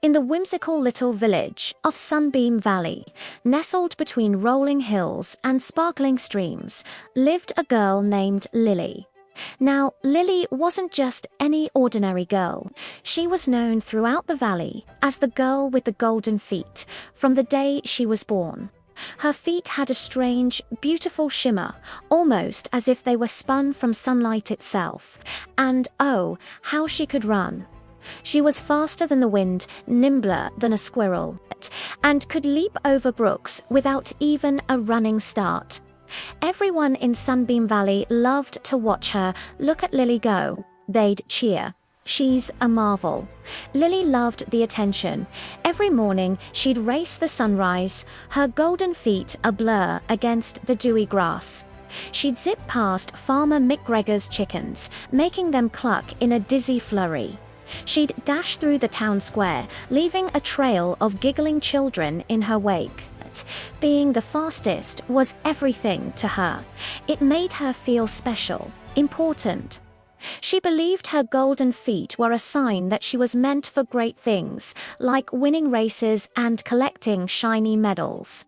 In the whimsical little village of Sunbeam Valley, nestled between rolling hills and sparkling streams, lived a girl named Lily. Now, Lily wasn't just any ordinary girl. She was known throughout the valley as the girl with the golden feet from the day she was born. Her feet had a strange, beautiful shimmer, almost as if they were spun from sunlight itself. And oh, how she could run! She was faster than the wind, nimbler than a squirrel, and could leap over brooks without even a running start. Everyone in Sunbeam Valley loved to watch her. Look at Lily go. They'd cheer. She's a marvel. Lily loved the attention. Every morning she'd race the sunrise, her golden feet a blur against the dewy grass. She'd zip past Farmer McGregor's chickens, making them cluck in a dizzy flurry. She'd dash through the town square, leaving a trail of giggling children in her wake. Being the fastest was everything to her. It made her feel special, important. She believed her golden feet were a sign that she was meant for great things, like winning races and collecting shiny medals.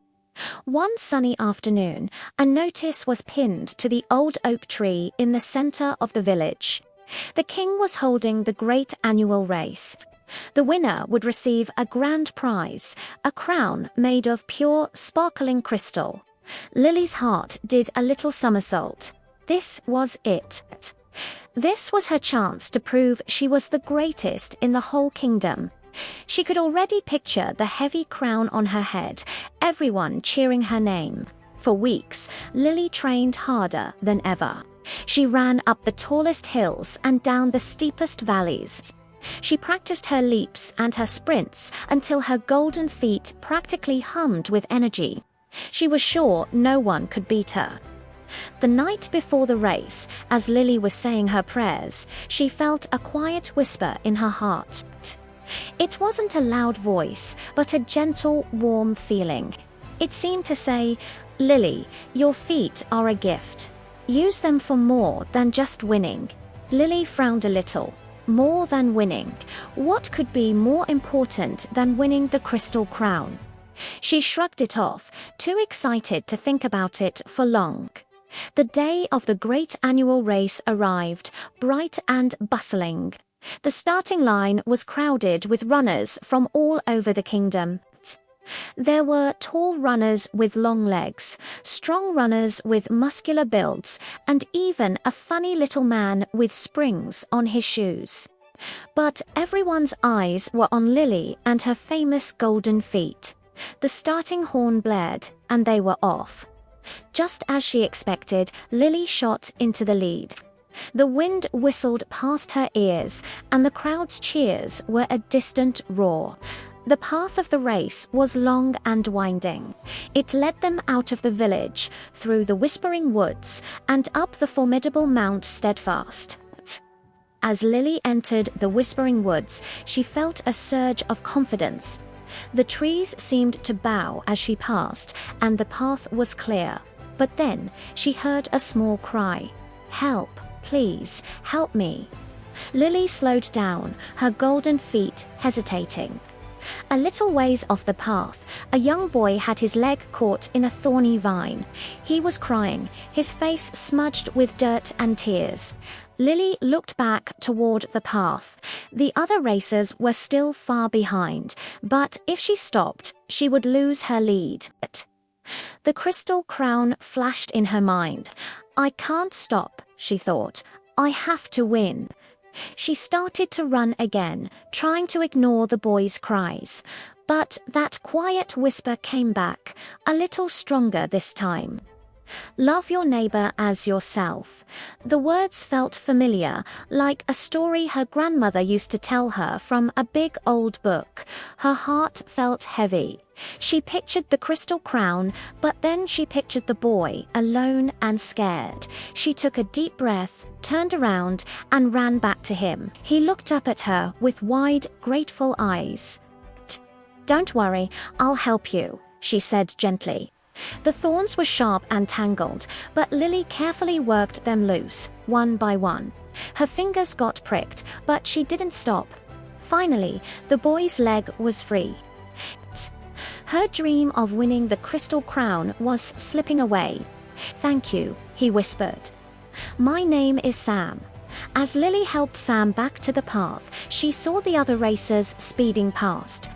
One sunny afternoon, a notice was pinned to the old oak tree in the center of the village. The king was holding the great annual race. The winner would receive a grand prize, a crown made of pure, sparkling crystal. Lily's heart did a little somersault. This was it. This was her chance to prove she was the greatest in the whole kingdom. She could already picture the heavy crown on her head, everyone cheering her name. For weeks, Lily trained harder than ever. She ran up the tallest hills and down the steepest valleys. She practiced her leaps and her sprints until her golden feet practically hummed with energy. She was sure no one could beat her. The night before the race, as Lily was saying her prayers, she felt a quiet whisper in her heart. It wasn't a loud voice, but a gentle, warm feeling. It seemed to say, "Lily, your feet are a gift. Use them for more than just winning." Lily frowned a little. More than winning. What could be more important than winning the crystal crown? She shrugged it off, too excited to think about it for long. The day of the great annual race arrived, bright and bustling. The starting line was crowded with runners from all over the kingdom. There were tall runners with long legs, strong runners with muscular builds, and even a funny little man with springs on his shoes. But everyone's eyes were on Lily and her famous golden feet. The starting horn blared, and they were off. Just as she expected, Lily shot into the lead. The wind whistled past her ears, and the crowd's cheers were a distant roar. The path of the race was long and winding. It led them out of the village, through the whispering woods, and up the formidable Mount Steadfast. As Lily entered the whispering woods, she felt a surge of confidence. The trees seemed to bow as she passed, and the path was clear. But then she heard a small cry. "Help, please, help me." Lily slowed down, her golden feet hesitating. A little ways off the path, a young boy had his leg caught in a thorny vine. He was crying, his face smudged with dirt and tears. Lily looked back toward the path. The other racers were still far behind, but if she stopped, she would lose her lead. The crystal crown flashed in her mind. "I can't stop," she thought. "I have to win." She started to run again, trying to ignore the boy's cries. But that quiet whisper came back, a little stronger this time. "Love your neighbor as yourself." The words felt familiar, like a story her grandmother used to tell her from a big old book. Her heart felt heavy. She pictured the crystal crown, but then she pictured the boy, alone and scared. She took a deep breath, turned around, and ran back to him. He looked up at her with wide, grateful eyes. "Don't worry, I'll help you," she said gently. The thorns were sharp and tangled, but Lily carefully worked them loose, one by one. Her fingers got pricked, but she didn't stop. Finally, the boy's leg was free. Her dream of winning the crystal crown was slipping away. "Thank you," he whispered. "My name is Sam." As Lily helped Sam back to the path, she saw the other racers speeding past.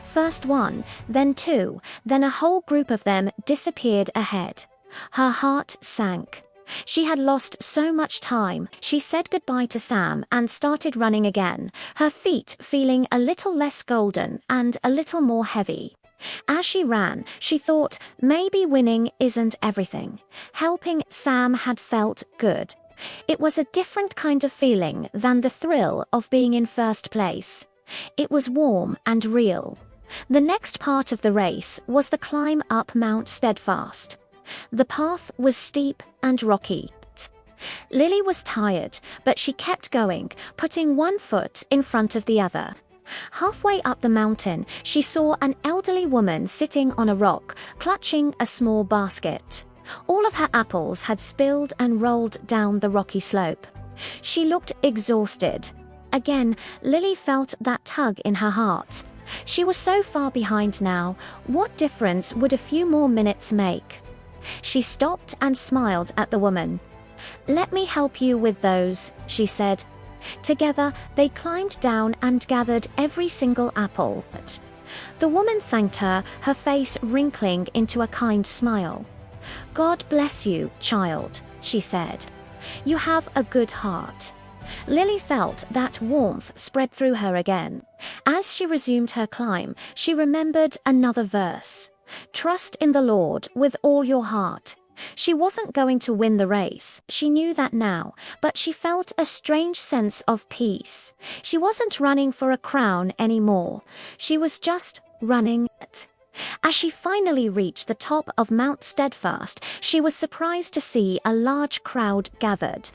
First one, then two, then a whole group of them disappeared ahead. Her heart sank. She had lost so much time. She said goodbye to Sam and started running again, her feet feeling a little less golden and a little more heavy. As she ran, she thought maybe winning isn't everything. Helping Sam had felt good. It was a different kind of feeling than the thrill of being in first place. It was warm and real. The next part of the race was the climb up Mount Steadfast. The path was steep and rocky. Lily was tired, but she kept going, putting one foot in front of the other. Halfway up the mountain, she saw an elderly woman sitting on a rock, clutching a small basket. All of her apples had spilled and rolled down the rocky slope. She looked exhausted. Again, Lily felt that tug in her heart. She was so far behind now. What difference would a few more minutes make? She stopped and smiled at the woman. "Let me help you with those," she said. Together, they climbed down and gathered every single apple. The woman thanked her, her face wrinkling into a kind smile. "God bless you, child," she said. "You have a good heart." Lily felt that warmth spread through her again. As she resumed her climb, she remembered another verse. "Trust in the Lord with all your heart." She wasn't going to win the race, she knew that now, but she felt a strange sense of peace. She wasn't running for a crown anymore. She was just running. As she finally reached the top of Mount Steadfast, she was surprised to see a large crowd gathered.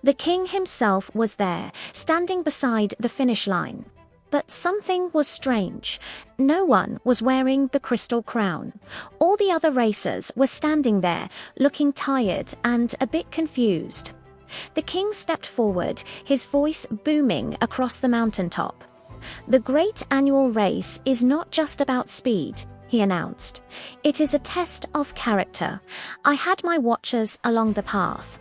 The king himself was there, standing beside the finish line. But something was strange. No one was wearing the crystal crown. All the other racers were standing there, looking tired and a bit confused. The king stepped forward, his voice booming across the mountaintop. "The great annual race is not just about speed," he announced. "It is a test of character. I had my watchers along the path.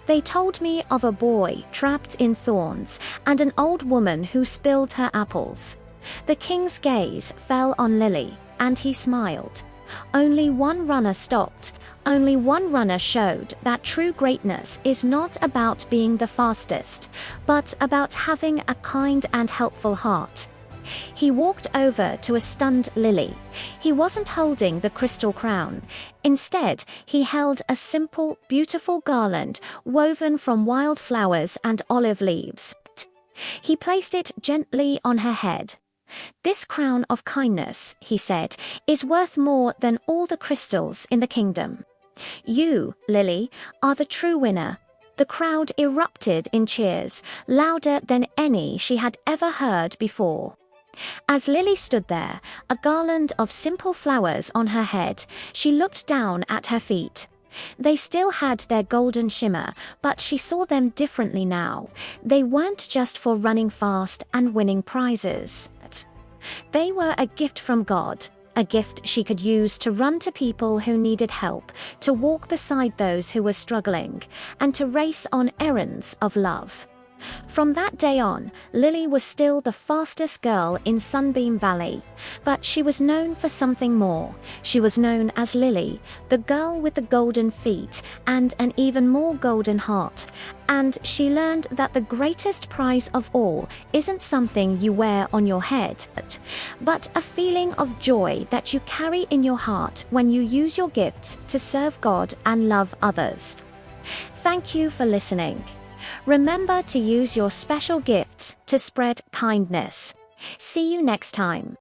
They told me of a boy trapped in thorns and an old woman who spilled her apples." The king's gaze fell on Lily, and he smiled. Only one runner stopped. Only one runner showed that true greatness is not about being the fastest, but about having a kind and helpful heart. He walked over to a stunned Lily. He wasn't holding the crystal crown. Instead, he held a simple, beautiful garland woven from wild flowers and olive leaves. He placed it gently on her head. "This crown of kindness," he said, "is worth more than all the crystals in the kingdom. You, Lily, are the true winner." The crowd erupted in cheers, louder than any she had ever heard before. As Lily stood there, a garland of simple flowers on her head, she looked down at her feet. They still had their golden shimmer, but she saw them differently now. They weren't just for running fast and winning prizes. They were a gift from God, a gift she could use to run to people who needed help, to walk beside those who were struggling, and to race on errands of love. From that day on, Lily was still the fastest girl in Sunbeam Valley, but she was known for something more. She was known as Lily, the girl with the golden feet and an even more golden heart. And she learned that the greatest prize of all isn't something you wear on your head, but a feeling of joy that you carry in your heart when you use your gifts to serve God and love others. Thank you for listening. Remember to use your special gifts to spread kindness. See you next time.